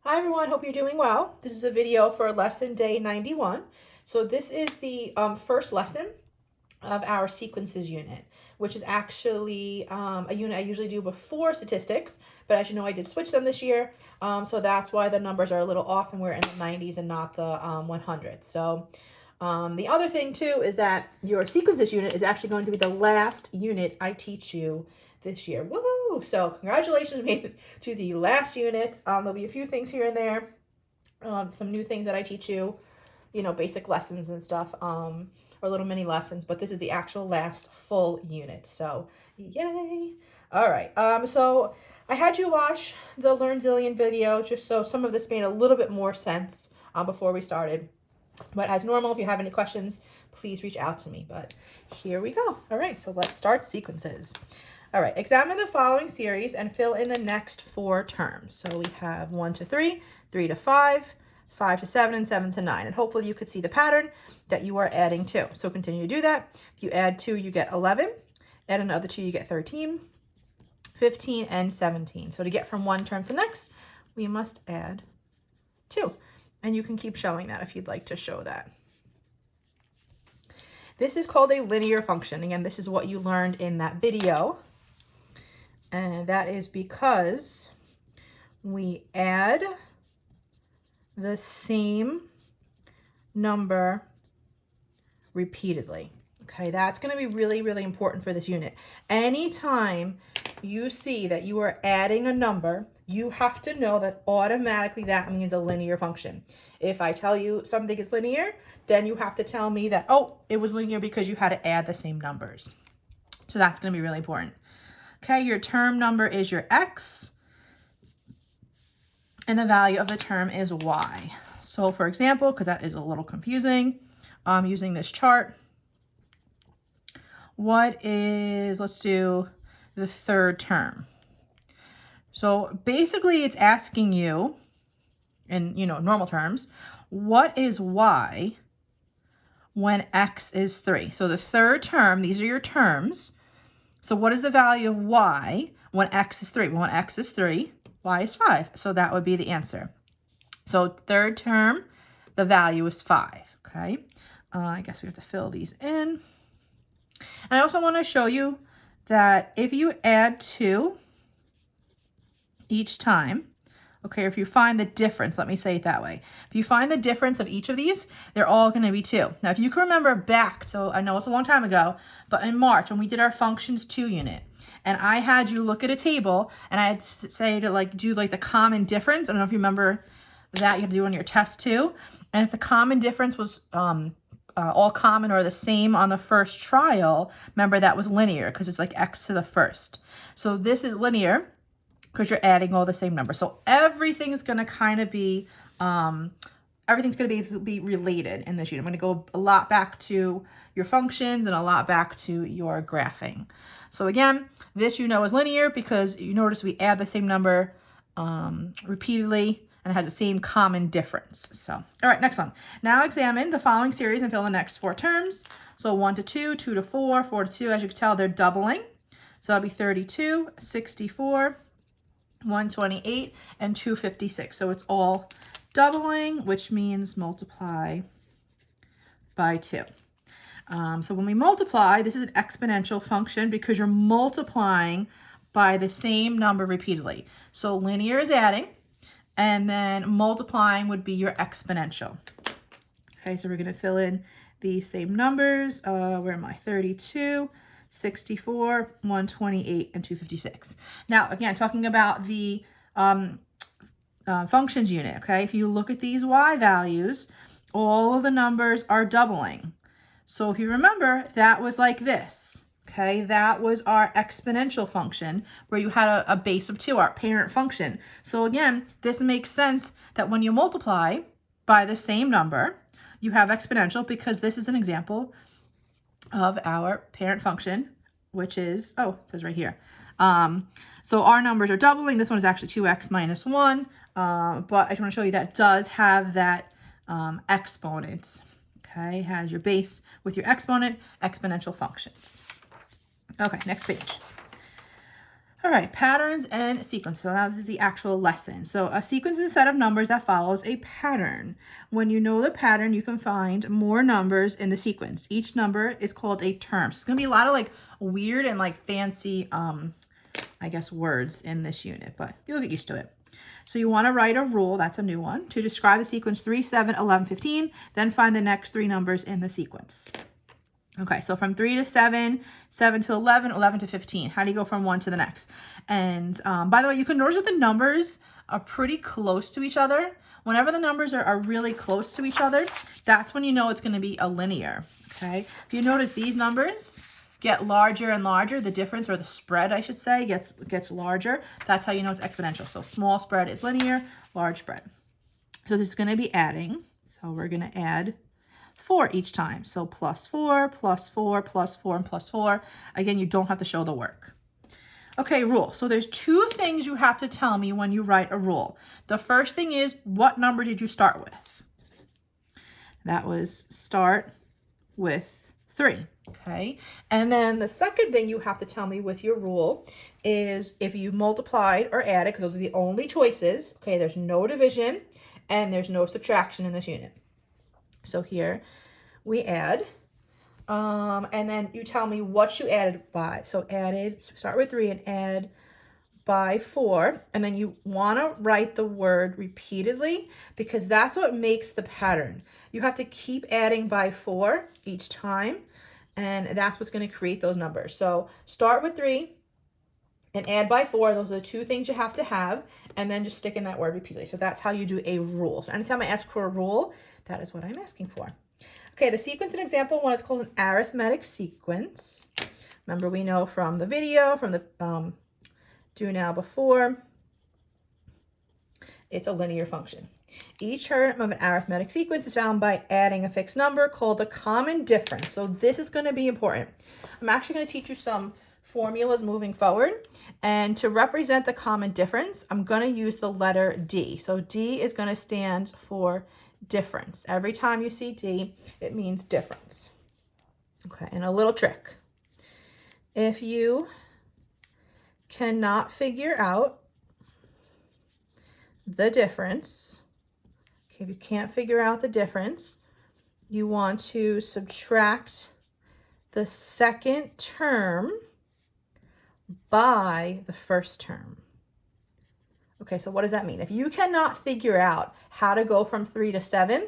Hi everyone, hope you're doing well. This is a video for lesson day 91. So this is the first lesson of our sequences unit, which is actually a unit I usually do before statistics, but as you know I did switch them this year, so that's why the numbers are a little off and we're in the 90s and not the 100s. So the other thing too is that your sequences unit is actually going to be the last unit I teach you this year. Woo! So congratulations, made it to the last unit. There'll be a few things here and there, some new things that I teach you, basic lessons and stuff, or little mini lessons, but this is the actual last full unit. So yay! All right. So I had you watch the Learn Zillion video just so some of this made a little bit more sense before we started. But as normal, if you have any questions, please reach out to me. But here we go. All right, so let's start sequences. All right, examine the following series and fill in the next 4 terms. So we have 1 to 3, 3 to 5, 5 to 7, and 7 to 9. And hopefully you could see the pattern that you are adding to. So continue to do that. If you add 2, you get 11. Add another 2, you get 13, 15, and 17. So to get from one term to the next, we must add 2. And you can keep showing that if you'd like to show that. This is called a linear function. Again, this is what you learned in that video. And that is because we add the same number repeatedly. Okay, that's going to be really, really important for this unit. Anytime you see that you are adding a number, you have to know that automatically that means a linear function. If I tell you something is linear, then you have to tell me that, oh, it was linear because you had to add the same numbers. So that's going to be really important. Okay, your term number is your x, and the value of the term is y. So for example, because that is a little confusing, using this chart, what is, let's do the third term. So basically it's asking you, in normal terms, what is y when x is 3? So the third term, these are your terms. So what is the value of y when x is 3? Well, when x is 3, y is 5. So that would be the answer. So third term, the value is 5. Okay. I guess we have to fill these in. And I also want to show you that if you add 2 each time, okay, if you find the difference, let me say it that way. If you find the difference of each of these, they're all going to be 2. Now, if you can remember back, so I know it's a long time ago, but in March when we did our functions 2 unit, and I had you look at a table, and I had to say to do the common difference. I don't know if you remember that. You have to do on your test too. And if the common difference was all common or the same on the first trial, remember that was linear because it's like x to the first. So this is linear because you're adding all the same numbers. So everything's going to kind of be, everything's going to be related in this unit. I'm going to go a lot back to your functions and a lot back to your graphing. So again, this is linear because you notice we add the same number repeatedly and it has the same common difference. So, all right, next one. Now examine the following series and fill in the next 4 terms. So 1 to 2, 2 to 4, 4 to 2, as you can tell, they're doubling. So that'll be 32, 64, 128, and 256. So it's all doubling, which means multiply by 2. So when we multiply, this is an exponential function because you're multiplying by the same number repeatedly. So linear is adding, and then multiplying would be your exponential. Okay, so we're going to fill in these same numbers. Where am I? 32, 64, 128, and 256. Now, again, talking about the functions unit, okay? If you look at these y values, all of the numbers are doubling. So if you remember, that was like this, okay? That was our exponential function where you had a base of 2, our parent function. So again, this makes sense that when you multiply by the same number, you have exponential because this is an example of our parent function, which is, oh, it says right here. So our numbers are doubling. This one is actually 2x minus 1, but I just want to show you that does have that exponent. Okay, has your base with your exponent, exponential functions. Okay, next page. All right, patterns and sequence. So now this is the actual lesson. So a sequence is a set of numbers that follows a pattern. When you know the pattern, you can find more numbers in the sequence. Each number is called a term. So it's going to be a lot of like weird and like fancy, I guess, words in this unit, but you'll get used to it. So you want to write a rule, that's a new one, to describe the sequence 3, 7, 11, 15, then find the next 3 numbers in the sequence. Okay, so from 3 to 7, 7 to 11, 11 to 15. How do you go from one to the next? And by the way, you can notice that the numbers are pretty close to each other. Whenever the numbers are really close to each other, that's when you know it's going to be a linear. Okay, if you notice these numbers get larger and larger, the difference, or the spread, I should say, gets larger. That's how you know it's exponential. So small spread is linear, large spread. So this is going to be adding. So we're going to add 4 each time. So plus 4, plus 4, plus 4, and plus 4. Again, you don't have to show the work. Okay, rule. So there's 2 things you have to tell me when you write a rule. The first thing is, what number did you start with? That was start with 3. Okay. And then the second thing you have to tell me with your rule is if you multiplied or added, because those are the only choices. Okay, there's no division and there's no subtraction in this unit. So here we add, and then you tell me what you added by. So start with 3 and add by 4. And then you want to write the word repeatedly because that's what makes the pattern. You have to keep adding by 4 each time, and that's what's going to create those numbers. So start with 3 and add by 4. Those are the 2 things you have to have, and then just stick in that word repeatedly. So that's how you do a rule. So anytime I ask for a rule, that is what I'm asking for. Okay, the sequence in example 1 is called an arithmetic sequence. Remember, we know from the video, from the do now before, it's a linear function. Each term of an arithmetic sequence is found by adding a fixed number called the common difference. So this is going to be important. I'm actually going to teach you some formulas moving forward. And to represent the common difference, I'm going to use the letter D. So D is going to stand for difference. Every time you see D, it means difference. Okay, and a little trick. If you cannot figure out the difference, okay, if you can't figure out the difference, you want to subtract the second term by the first term. Okay, so what does that mean? If you cannot figure out how to go from 3 to 7,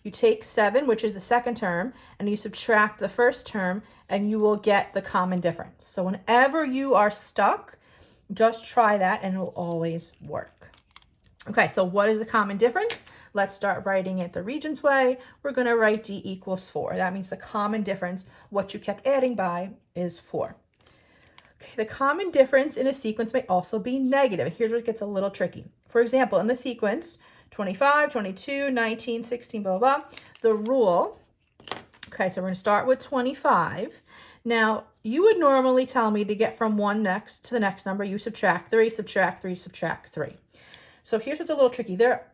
you take 7, which is the second term, and you subtract the first term, and you will get the common difference. So whenever you are stuck, just try that, and it will always work. Okay, so what is the common difference? Let's start writing it the Regents way. We're going to write D equals 4. That means the common difference, what you kept adding by, is 4. Okay, the common difference in a sequence may also be negative. And here's where it gets a little tricky. For example, in the sequence 25, 22, 19, 16, blah, blah, blah, the rule, okay, so we're going to start with 25. Now, you would normally tell me to get from one next to the next number, you subtract 3, subtract 3, subtract 3. So here's what's a little tricky. There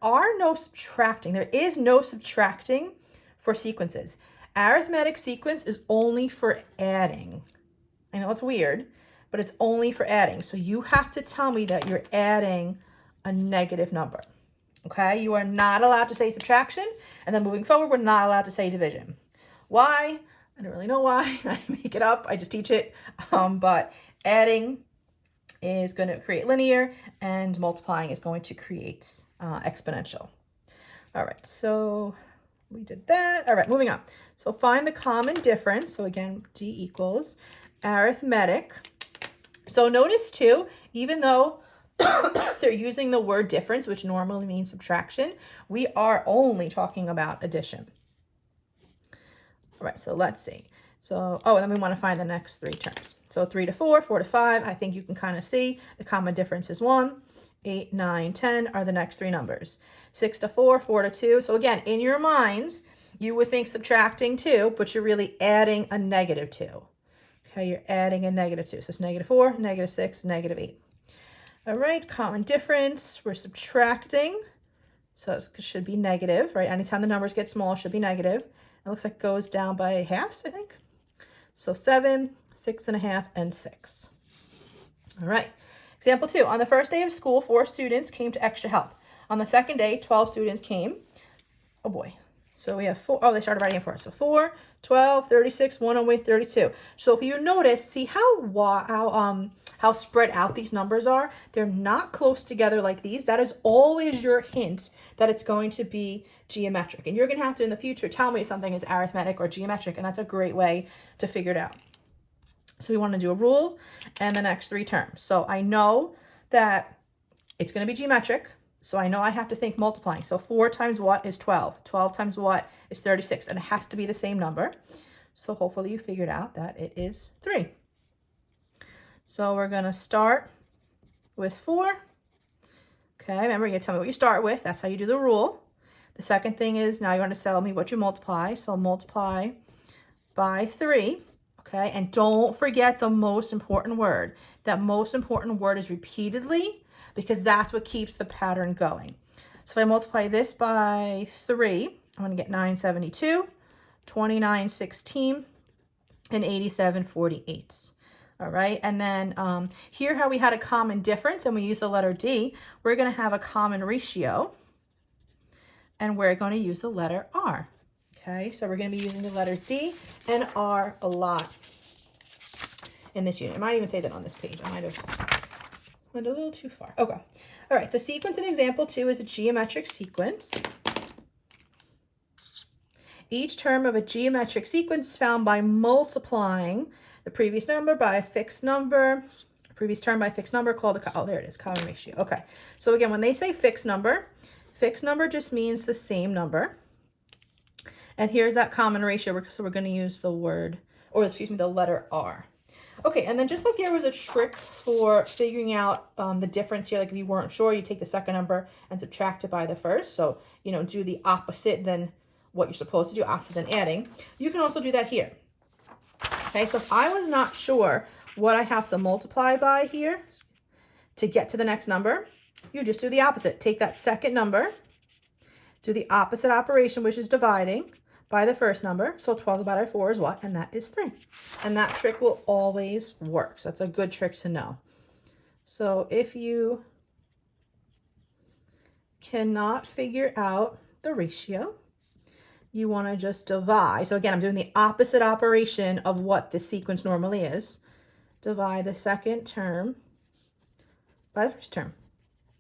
is no subtracting for sequences. Arithmetic sequence is only for adding. I know it's weird, but it's only for adding. So you have to tell me that you're adding a negative number. Okay, you are not allowed to say subtraction, and then moving forward, we're not allowed to say division. Why? I don't really know why. I make it up. I just teach it. But adding is going to create linear, and multiplying is going to create exponential. All right, so we did that. All right, moving on. So find the common difference. So again, D equals arithmetic. So notice too, even though they're using the word difference, which normally means subtraction, we are only talking about addition. All right, so let's see. So, and then we want to find the next 3 terms. So 3 to 4, 4 to 5, I think you can kind of see the common difference is 1. 8, 9, 10 are the next 3 numbers. 6 to 4, 4 to 2. So again, in your minds, you would think subtracting 2, but you're really adding a negative 2. Okay, you're adding a negative 2. So it's negative 4, negative 6, negative 8. All right, common difference, we're subtracting. So it should be negative, right? Anytime the numbers get small, it should be negative. It looks like it goes down by halves, I think. So 7, 6 1/2, and 6. All right. Example 2, on the first day of school, 4 students came to extra help. On the second day, 12 students came. Oh boy. So we have 4. Oh, they started writing it for us. So 4, 12, 36, 108, 32. So if you notice, see how spread out these numbers are? They're not close together like these. That is always your hint that it's going to be geometric. And you're going to have to, in the future, tell me if something is arithmetic or geometric. And that's a great way to figure it out. So we want to do a rule and the next 3 terms. So I know that it's going to be geometric. So I know I have to think multiplying. So 4 times what is 12? 12 times what is 36? And it has to be the same number. So hopefully you figured out that it is 3. So we're going to start with 4. Okay, remember, you're going to tell me what you start with. That's how you do the rule. The second thing is now you want to tell me what you multiply. So multiply by 3. Okay, and don't forget the most important word. That most important word is repeatedly, because that's what keeps the pattern going. So if I multiply this by 3, I'm going to get 972, 2916, and 8748. All right, and then here how we had a common difference and we use the letter D, we're going to have a common ratio, and we're going to use the letter R. Okay, so we're going to be using the letters D and R a lot in this unit. I might even say that on this page. I might have went a little too far. Okay. All right. The sequence in example 2 is a geometric sequence. Each term of a geometric sequence is found by multiplying the previous number by a fixed number, previous term by a fixed number called the, oh, there it is, common ratio. Okay. So again, when they say fixed number just means the same number. And here's that common ratio. So we're going to use the word, or excuse me, the letter R. Okay, and then just like there was a trick for figuring out the difference here, like if you weren't sure, you take the second number and subtract it by the first. So, you know, do the opposite than what you're supposed to do, opposite than adding. You can also do that here. Okay, so if I was not sure what I have to multiply by here to get to the next number, you just do the opposite. Take that second number, do the opposite operation, which is dividing by the first number. So 12 divided by 4 is what? And that is 3. And that trick will always work. So that's a good trick to know. So if you cannot figure out the ratio, you want to just divide. So again, I'm doing the opposite operation of what the sequence normally is. Divide the second term by the first term.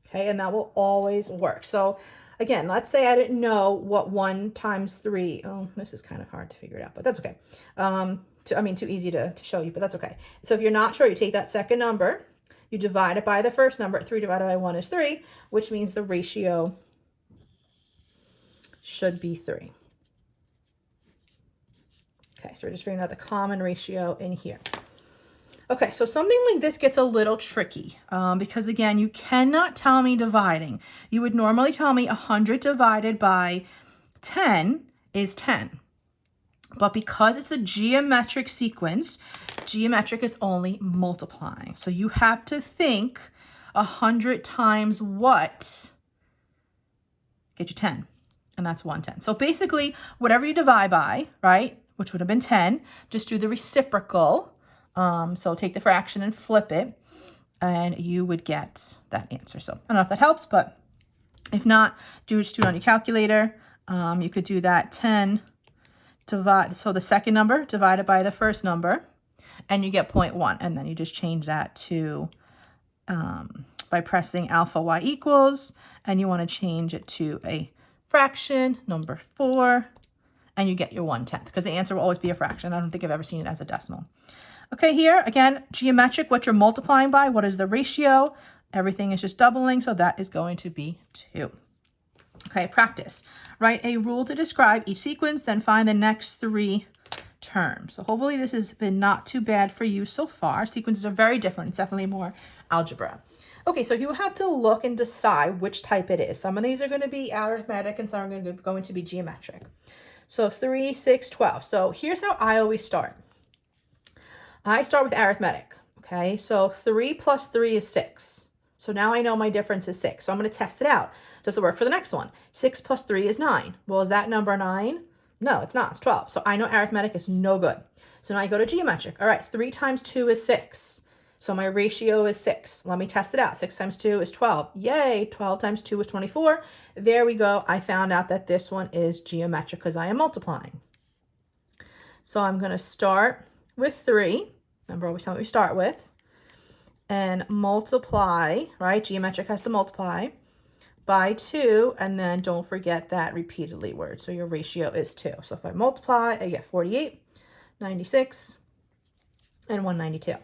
Okay, and that will always work. So again, let's say I didn't know what 1 times 3. Oh, this is kind of hard to figure it out, but that's okay. Too easy to show you, but that's okay. So if you're not sure, you take that second number, you divide it by the first number. 3 divided by 1 is 3, which means the ratio should be 3. Okay, so we're just figuring out the common ratio in here. Okay, so something like this gets a little tricky because, again, you cannot tell me dividing. You would normally tell me 100 divided by 10 is 10. But because it's a geometric sequence, geometric is only multiplying. So you have to think 100 times what? Get you 10, and that's 110. So basically, whatever you divide by, right, which would have been 10, just do the reciprocal. So take the fraction and flip it, and you would get that answer. So I don't know if that helps, but if not, just do it on your calculator. You could do that 10 divide, so the second number divided by the first number, and you get 0.1, and then you just change that to by pressing alpha y equals, and you want to change it to a fraction, number 4, and you get your 1/10, because the answer will always be a fraction. I don't think I've ever seen it as a decimal. Okay, here, again, geometric, what you're multiplying by, what is the ratio? Everything is just doubling, so that is going to be 2. Okay, practice. Write a rule to describe each sequence, then find the next 3 terms. So hopefully this has been not too bad for you so far. Sequences are very different. It's definitely more algebra. Okay, so you have to look and decide which type it is. Some of these are going to be arithmetic and some are going to be geometric. So 3, 6, 12. So here's how I always start. I start with arithmetic, okay? So 3 plus 3 is 6. So now I know my difference is 6. So I'm going to test it out. Does it work for the next one? 6 plus 3 is 9. Well, is that number 9? No, it's not. It's 12. So I know arithmetic is no good. So now I go to geometric. All right, 3 times 2 is 6. So my ratio is 6. Let me test it out. 6 times 2 is 12. Yay, 12 times 2 is 24. There we go. I found out that this one is geometric because I am multiplying. So I'm going to start with 3. Remember, always tell me what we start with. And multiply, right? Geometric has to multiply by 2. And then don't forget that repeatedly word. So your ratio is 2. So if I multiply, I get 48, 96, and 192.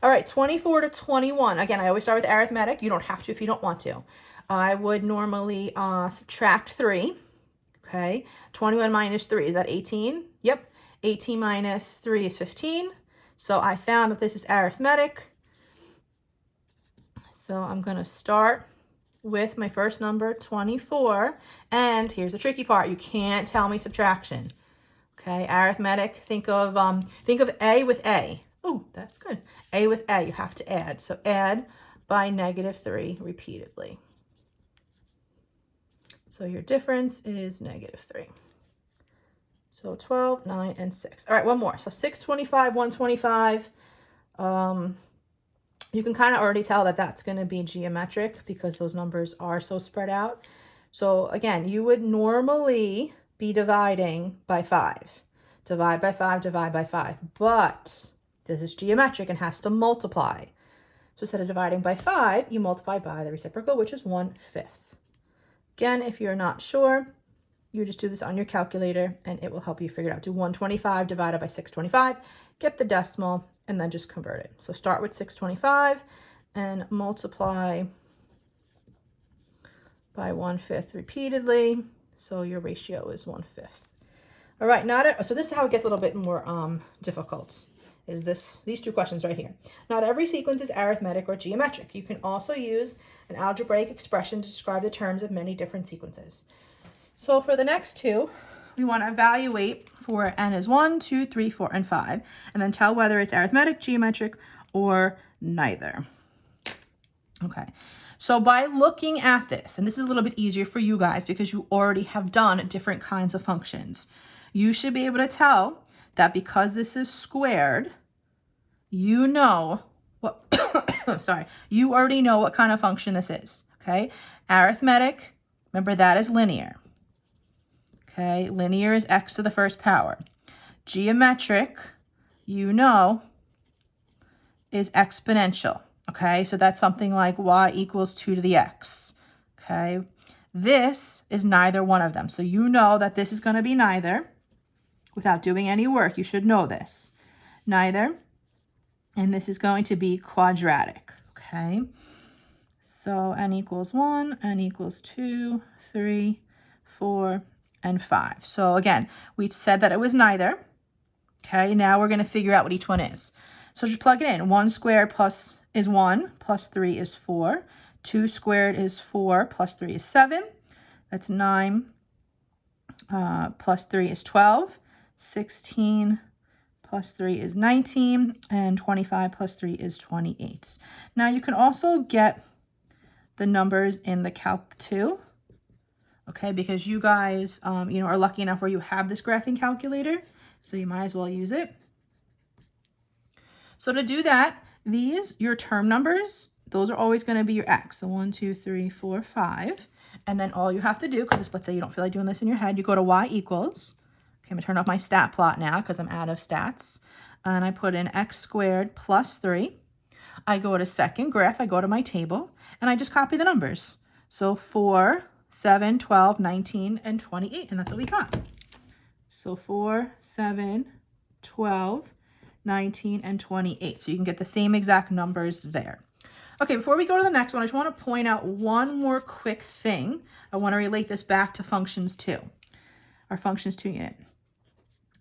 All right, 24 to 21. Again, I always start with arithmetic. You don't have to if you don't want to. I would normally subtract 3. Okay, 21 minus 3, is that 18? Yep, 18 minus 3 is 15. So I found that this is arithmetic. So I'm going to start with my first number, 24. And here's the tricky part. You can't tell me subtraction. Okay, arithmetic, think of A with A. Oh, that's good. A with A, you have to add. So add by -3 repeatedly. So your difference is -3. So 12, 9, and 6. All right, one more. So 625, 125. You can kind of already tell that that's going to be geometric because those numbers are so spread out. So again, you would normally be dividing by 5. Divide by 5, divide by 5. But this is geometric and has to multiply. So instead of dividing by 5, you multiply by the reciprocal, which is 1/5. Again, if you're not sure, you just do this on your calculator and it will help you figure it out. Do 125 divided by 625, get the decimal, and then just convert it. So start with 625 and multiply by 1/5 repeatedly. So your ratio is 1/5. All right, so this is how it gets a little bit more difficult. Is these two questions right here. Not every sequence is arithmetic or geometric. You can also use an algebraic expression to describe the terms of many different sequences. So for the next two, we want to evaluate for n is 1, 2, 3, 4, and 5, and then tell whether it's arithmetic, geometric, or neither. Okay, so by looking at this, and this is a little bit easier for you guys because you already have done different kinds of functions, you should be able to tell that because this is squared, you know what, sorry, you already know what kind of function this is, okay? Arithmetic, remember that is linear, okay? Linear is x to the first power. Geometric, you know, is exponential, okay? So that's something like y equals 2 to the x, okay? This is neither one of them. So you know that this is going to be neither. Without doing any work, you should know this. Neither. And this is going to be quadratic, okay? So n equals 1, n equals 2, 3, 4, and 5. So again, we said that it was neither. Okay, now we're going to figure out what each one is. So just plug it in. 1 squared plus is 1, plus 3 is 4. 2 squared is 4, plus 3 is 7. That's 9, plus 3 is 12. 16 plus 3 is 19, and 25 plus 3 is 28. Now you can also get the numbers in the calc too, okay, because you guys, are lucky enough where you have this graphing calculator, so you might as well use it. So to do that, your term numbers, those are always going to be your x. So 1, 2, 3, 4, 5. And then all you have to do, because if let's say you don't feel like doing this in your head, you go to y equals. Okay, I'm going to turn off my stat plot now because I'm out of stats. And I put in x squared plus 3. I go to second graph, I go to my table, and I just copy the numbers. So 4, 7, 12, 19, and 28, and that's what we got. So 4, 7, 12, 19, and 28. So you can get the same exact numbers there. Okay, before we go to the next one, I just want to point out one more quick thing. I want to relate this back to functions 2, our functions 2 unit.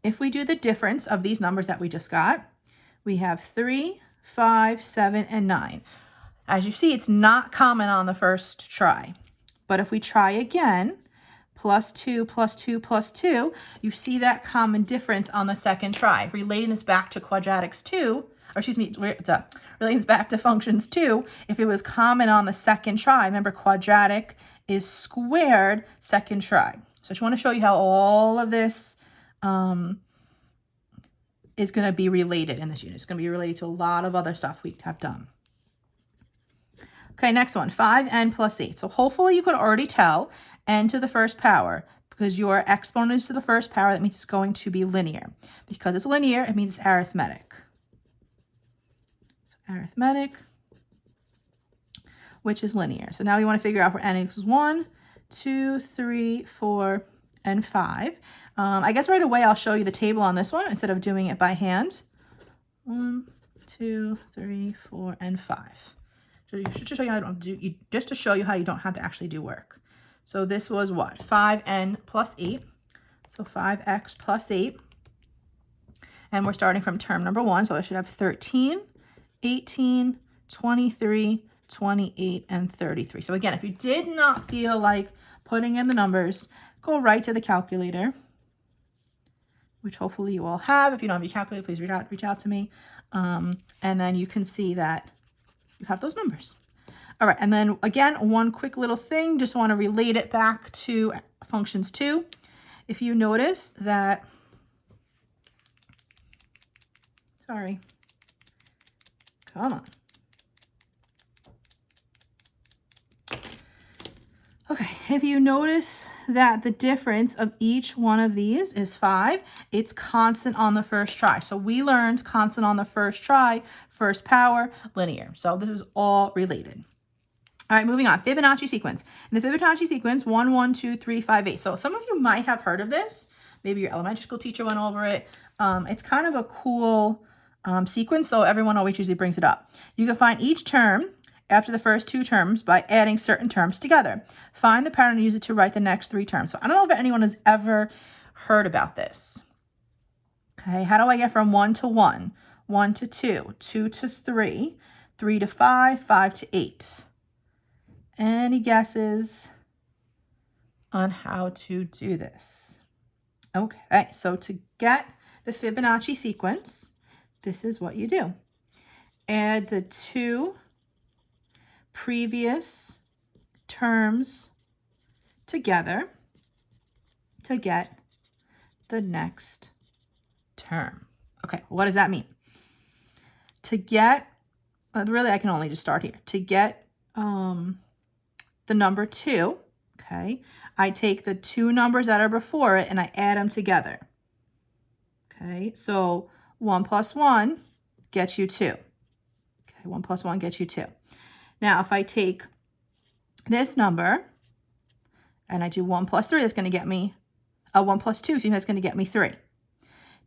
If we do the difference of these numbers that we just got, we have 3, 5, 7, and 9. As you see, it's not common on the first try. But if we try again, plus 2, plus 2, plus 2, you see that common difference on the second try. Relating this back to quadratics 2, or excuse me, relating this back to functions 2, if it was common on the second try, remember quadratic is squared second try. So I just want to show you how all of this is going to be related in this unit. It's going to be related to a lot of other stuff we have done. Okay, next one, 5n plus 8. So hopefully you could already tell n to the first power, because your exponent is to the first power. That means it's going to be linear. Because it's linear, it means it's arithmetic. So arithmetic, which is linear. So now we want to figure out where n equals 1, 2, 3, 4, and 5. I guess right away I'll show you the table on this one instead of doing it by hand. 1, 2, 3, 4, and 5. So just to show you how just to show you how you don't have to actually do work. So this was what? 5n plus 8. So 5x plus 8. And we're starting from term number 1. So I should have 13, 18, 23, 28, and 33. So again, if you did not feel like putting in the numbers, go right to the calculator, which hopefully you all have. If you don't have your calculator, please reach out to me. And then you can see that you have those numbers. All right, and then again, one quick little thing, just want to relate it back to functions 2. If you notice that, sorry, come on. Okay, if you notice that the difference of each one of these is 5, it's constant on the first try. So we learned constant on the first try, first power, linear. So this is all related. All right, moving on. Fibonacci sequence. In the Fibonacci sequence, 1, 1, 2, 3, 5, 8. So some of you might have heard of this. Maybe your elementary school teacher went over it. It's kind of a cool sequence, so everyone always usually brings it up. You can find each term after the first 2 terms by adding certain terms together. Find the pattern and use it to write the next 3 terms. So I don't know if anyone has ever heard about this. Okay, how do I get from 1 to 1, 1 to 2, 2 to 3, 3 to 5, 5 to 8? Any guesses on how to do this? Okay, so to get the Fibonacci sequence, this is what you do. Add the 2 previous terms together to get the next term. Okay, what does that mean? To get, really I can only just start here. To get the number 2, okay, I take the 2 numbers that are before it and I add them together. Okay, so 1 plus 1 gets you 2. Okay, 1 plus 1 gets you 2. Now, if I take this number and I do 1 plus 3, that's going to get me, 1 plus 2, so that's going to get me 3.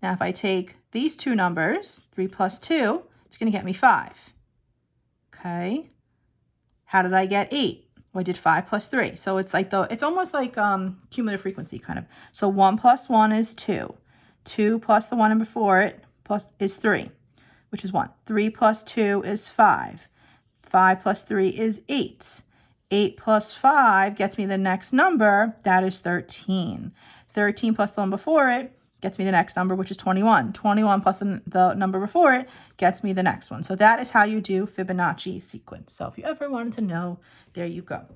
Now, if I take these 2 numbers, 3 plus 2, it's going to get me 5. Okay. How did I get 8? Well, I did 5 plus 3. So it's like it's almost like cumulative frequency kind of. So 1 plus 1 is 2. 2 plus the 1 and before it is 3, which is 1. 3 plus 2 is 5. 5 plus 3 is 8. 8 plus 5 gets me the next number. That is 13. 13 plus the one before it gets me the next number, which is 21. 21 plus the number before it gets me the next one. So that is how you do Fibonacci sequence. So if you ever wanted to know, there you go. All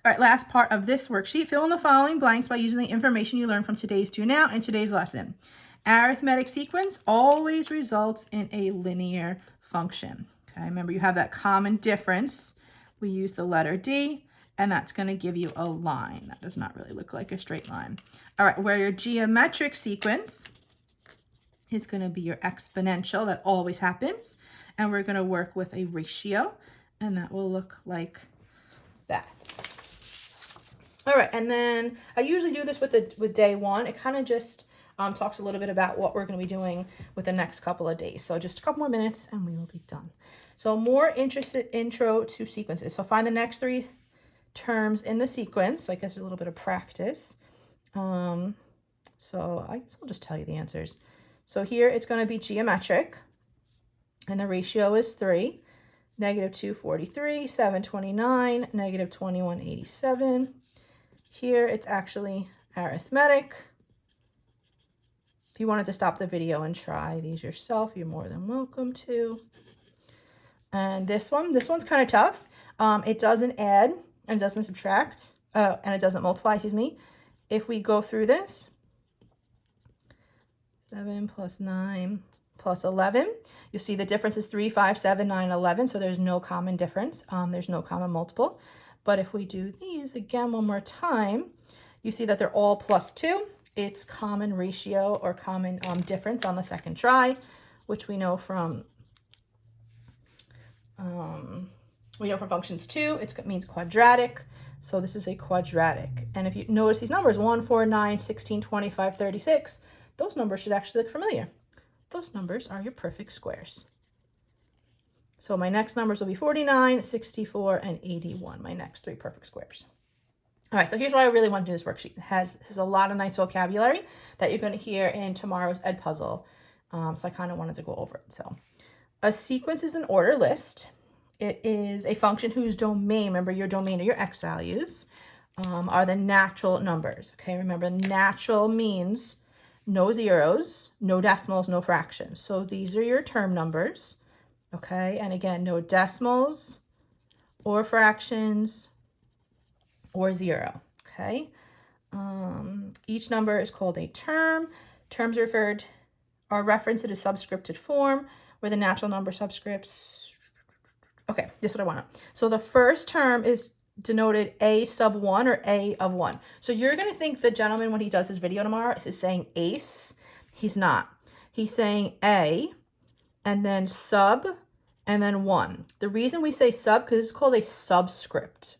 right, last part of this worksheet. Fill in the following blanks by using the information you learned from today's Do Now and today's lesson. Arithmetic sequence always results in a linear function. Okay, remember you have that common difference. We use the letter D, and that's going to give you a line. That does not really look like a straight line. All right, where your geometric sequence is going to be your exponential. That always happens. And we're going to work with a ratio, and that will look like that. All right, and then I usually do this with day 1. It kind of just talks a little bit about what we're going to be doing with the next couple of days. So just a couple more minutes, and we will be done. So more intro to sequences. So find the next 3 terms in the sequence. So I guess a little bit of practice. So I guess I'll just tell you the answers. So here it's going to be geometric, and the ratio is 3. Negative 243, 729, negative 2187. Here it's actually arithmetic. If you wanted to stop the video and try these yourself, you're more than welcome to. And this one's kind of tough. It doesn't add and it doesn't subtract, and it doesn't multiply, excuse me. If we go through this, 7 plus 9 plus 11. You'll see the difference is 3, 5, 7, 9, 11. So there's no common difference. There's no common multiple. But if we do these again one more time, you see that they're all plus 2. It's common ratio or common difference on the second try, which we know from functions 2. It means quadratic. So this is a quadratic. And if you notice these numbers, 1, 4, 9, 16, 25, 36, those numbers should actually look familiar. Those numbers are your perfect squares. So my next numbers will be 49, 64, and 81, my next 3 perfect squares. All right, so here's why I really want to do this worksheet. It has a lot of nice vocabulary that you're going to hear in tomorrow's Ed Puzzle. So I kind of wanted to go over it. So a sequence is an order list. It is a function whose domain, remember your domain or your x values, are the natural numbers. Okay, remember natural means no zeros, no decimals, no fractions. So these are your term numbers. Okay, and again, no decimals or fractions or 0. Okay, each number is called a term. Terms are referenced in a subscripted form where the natural number subscripts. Okay, this is what I want. So the first term is denoted a sub 1 or a of 1. So you're going to think the gentleman, when he does his video tomorrow, is saying ace. He's not. He's saying a and then sub and then 1. The reason we say sub, because it's called a subscript.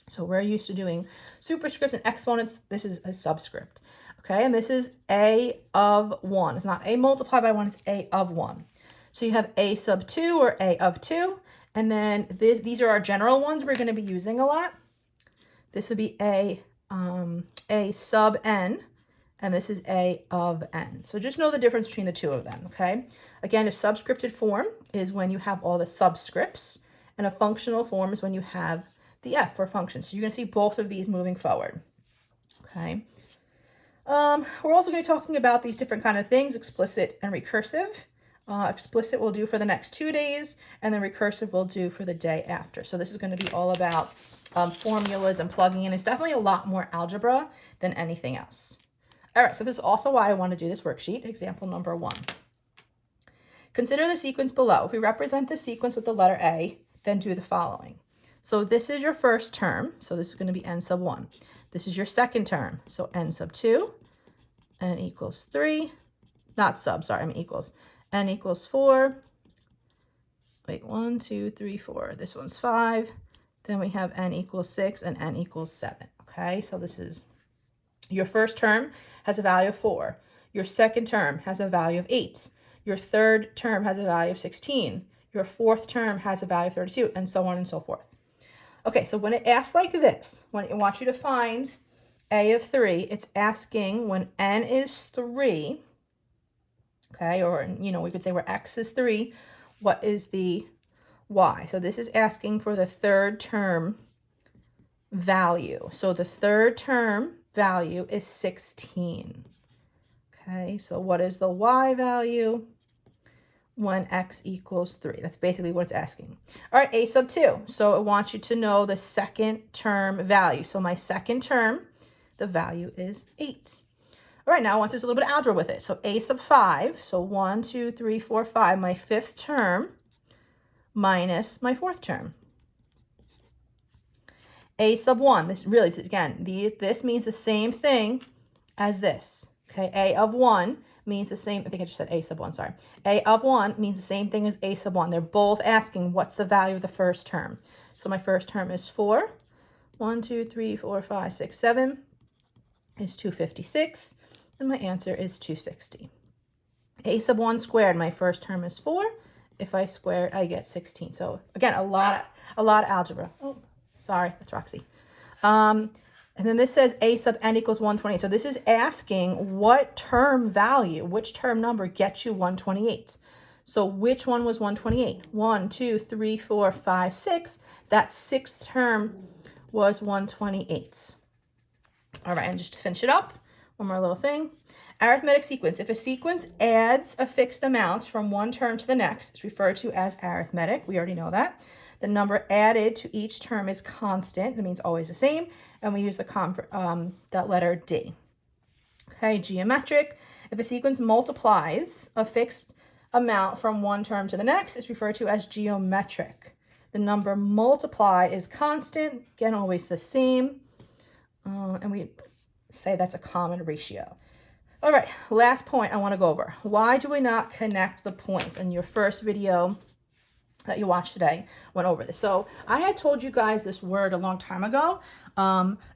So we're used to doing superscripts and exponents. This is a subscript. Okay, and this is a of 1. It's not a multiplied by 1, it's a of 1. So you have a sub 2 or a of 2. And then these are our general ones we're going to be using a lot. This would be a sub n, and this is a of n. So just know the difference between the two of them, okay? Again, a subscripted form is when you have all the subscripts, and a functional form is when you have the f for function. So you're going to see both of these moving forward, okay? We're also going to be talking about these different kind of things, explicit and recursive. Explicit will do for the next 2 days, and then recursive will do for the day after. So this is going to be all about formulas and plugging in. It's definitely a lot more algebra than anything else. All right, so this is also why I want to do this worksheet. Example number 1. Consider the sequence below. If we represent the sequence with the letter A, then do the following. So this is your first term, so this is going to be n sub 1. This is your second term, so n sub 2, n equals 3, not sub, sorry, I mean equals. N equals 4. Wait, 1, 2, 3, 4. This one's 5. Then we have n equals 6 and n equals 7. Okay, so this is your first term has a value of 4. Your second term has a value of 8. Your third term has a value of 16. Your fourth term has a value of 32, and so on and so forth. Okay, so when it asks like this, when it wants you to find a of 3, it's asking when n is 3. Okay, or, we could say where x is 3, what is the y? So this is asking for the third term value. So the third term value is 16. Okay, so what is the y value when x equals 3? That's basically what it's asking. All right, a sub 2. So it wants you to know the second term value. So my second term, the value is 8. All right, now I want to do a little bit of algebra with it. So a sub 5, so 1, 2, 3, 4, 5, my fifth term minus my fourth term. A sub 1, this means the same thing as this. Okay, a of 1 means the same, I think I just said a sub 1, sorry. A of 1 means the same thing as a sub 1. They're both asking what's the value of the first term. So my first term is 4. 1, 2, 3, 4, 5, 6, 7 is 256. And my answer is 260. A sub 1 squared, my first term is 4. If I square it, I get 16. So again, a lot of algebra. Oh, sorry, that's Roxy. And then this says a sub n equals 128. So this is asking what term value, which term number gets you 128. So which one was 128? 1, 2, 3, 4, 5, 6. That sixth term was 128. All right, and just to finish it up, one more little thing. Arithmetic sequence. If a sequence adds a fixed amount from one term to the next, it's referred to as arithmetic. We already know that. The number added to each term is constant. That means always the same. And we use that letter D. Okay, geometric. If a sequence multiplies a fixed amount from one term to the next, it's referred to as geometric. The number multiply is constant, again, always the same. And we say that's a common ratio. All right, last point I want to go over. Why do we not connect the points? In your first video that you watched today, went over this. So I had told you guys this word a long time ago.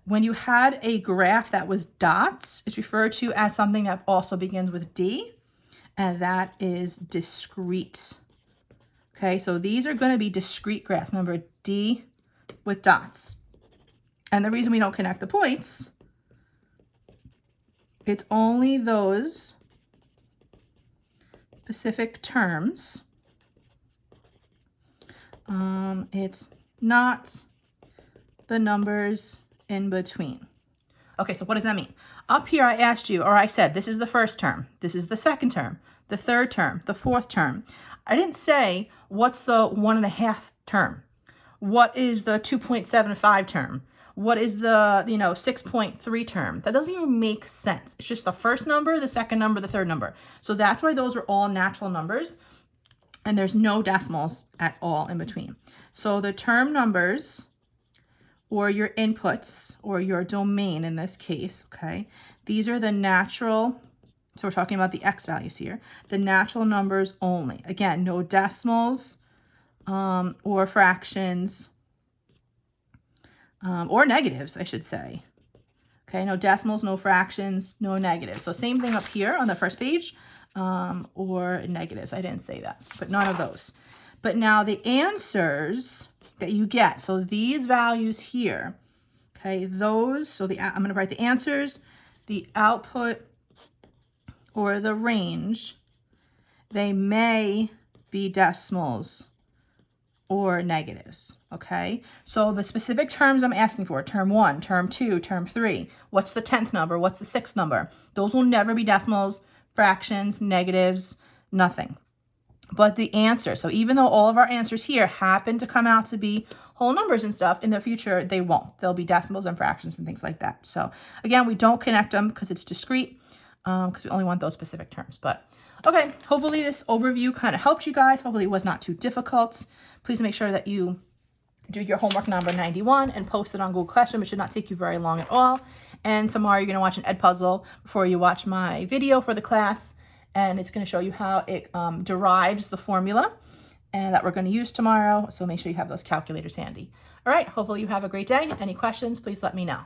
When you had a graph that was dots, it's referred to as something that also begins with D, and that is discrete. Okay, so these are going to be discrete graphs. Remember, D with dots. And the reason we don't connect the points, it's only those specific terms. It's not the numbers in between. Okay, so what does that mean? Up here I asked you, or I said, this is the first term, this is the second term, the third term, the fourth term. I didn't say, what's the 1.5 term? What is the 2.75 term? What is the, 6.3 term? That doesn't even make sense. It's just the first number, the second number, the third number. So that's why those are all natural numbers, and there's no decimals at all in between. So the term numbers, or your inputs, or your domain in this case, okay, these are the natural, so we're talking about the x values here, the natural numbers only. Again, no decimals or fractions, or negatives, I should say. Okay, no decimals, no fractions, no negatives. So same thing up here on the first page, or negatives. I didn't say that, but none of those. But now the answers that you get, so these values here, okay, those, so I'm going to write the answers, the output, or the range, they may be decimals or negatives, okay? So the specific terms I'm asking for, term 1, term 2, term 3, what's the 10th number, what's the 6th number? Those will never be decimals, fractions, negatives, nothing. But the answer, so even though all of our answers here happen to come out to be whole numbers and stuff, in the future they won't. They'll be decimals and fractions and things like that. So again, we don't connect them because it's discrete, because we only want those specific terms. But okay, hopefully this overview kind of helped you guys. Hopefully it was not too difficult. Please make sure that you do your homework number 91 and post it on Google Classroom. It should not take you very long at all. And tomorrow you're going to watch an Ed puzzle before you watch my video for the class. And it's going to show you how it derives the formula and that we're going to use tomorrow. So make sure you have those calculators handy. All right, hopefully you have a great day. Any questions, please let me know.